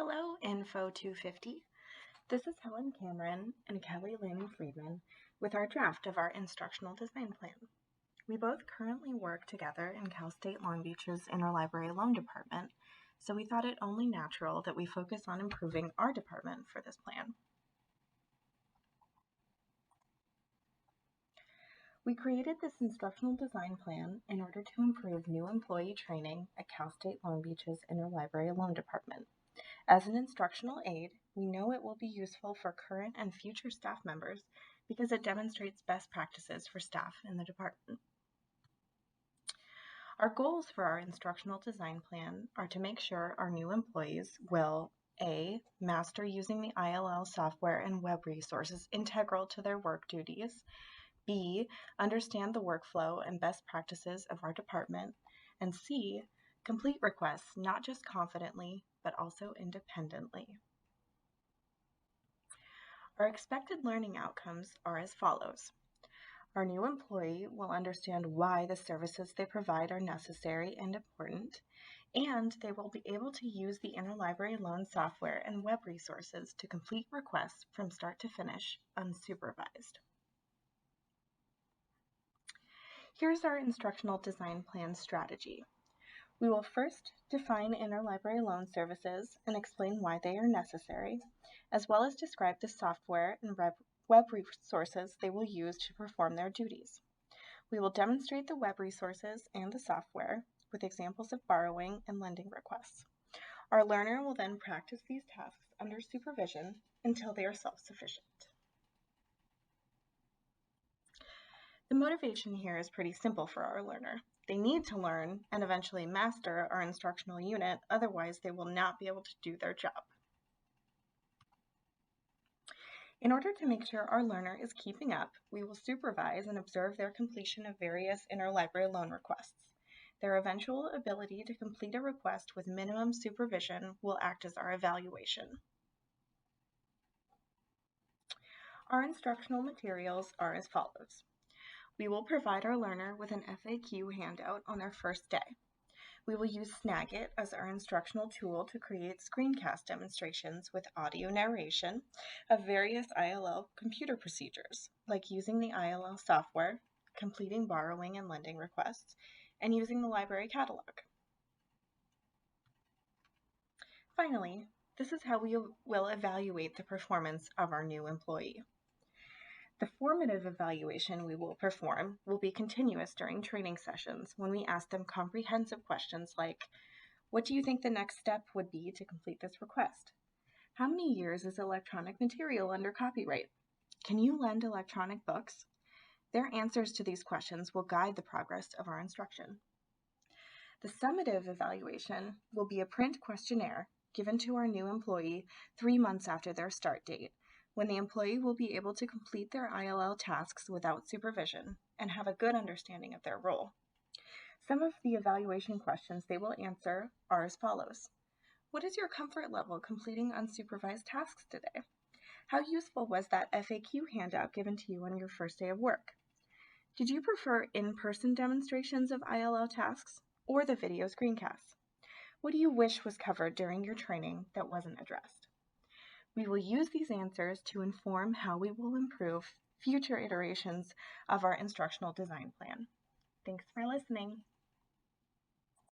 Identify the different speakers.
Speaker 1: Hello, Info 250. This is Helen and Kellie Lanham-Friedman with our draft of our instructional design plan. We both currently work together in Cal State Long Beach's Interlibrary Loan Department, so we thought it only natural that we focus on improving our department for this plan. We created this instructional design plan in order to improve new employee training at Cal State Long Beach's Interlibrary Loan Department. As an instructional aid, we know it will be useful for current and future staff members because it demonstrates best practices for staff in the department. Our goals for our instructional design plan are to make sure our new employees will A. Master using the ILL software and web resources integral to their work duties, B. Understand the workflow and best practices of our department, and C. Complete requests not just confidently, but also independently. Our expected learning outcomes are as follows. Our new employee will understand why the services they provide are necessary and important, and they will be able to use the interlibrary loan software and web resources to complete requests from start to finish unsupervised. Here's our instructional design plan strategy. We will first define interlibrary loan services and explain why they are necessary, as well as describe the software and web resources they will use to perform their duties. We will demonstrate the web resources and the software with examples of borrowing and lending requests. Our learner will then practice these tasks under supervision until they are self-sufficient. The motivation here is pretty simple for our learner. They need to learn and eventually master our instructional unit, otherwise they will not be able to do their job. In order to make sure our learner is keeping up, we will supervise and observe their completion of various interlibrary loan requests. Their eventual ability to complete a request with minimum supervision will act as our evaluation. Our instructional materials are as follows. We will provide our learner with an FAQ handout on their first day. We will use Snagit as our instructional tool to create screencast demonstrations with audio narration of various ILL computer procedures, like using the ILL software, completing borrowing and lending requests, and using the library catalog. Finally, this is how we will evaluate the performance of our new employee. The formative evaluation we will perform will be continuous during training sessions when we ask them comprehensive questions like, what do you think the next step would be to complete this request? How many years is electronic material under copyright? Can you lend electronic books? Their answers to these questions will guide the progress of our instruction. The summative evaluation will be a print questionnaire given to our new employee 3 months after their start date, when the employee will be able to complete their ILL tasks without supervision and have a good understanding of their role. Some of the evaluation questions they will answer are as follows. What is your comfort level completing unsupervised tasks today? How useful was that FAQ handout given to you on your first day of work? Did you prefer in-person demonstrations of ILL tasks or the video screencasts? What do you wish was covered during your training that wasn't addressed? We will use these answers to inform how we will improve future iterations of our instructional design plan. Thanks for listening.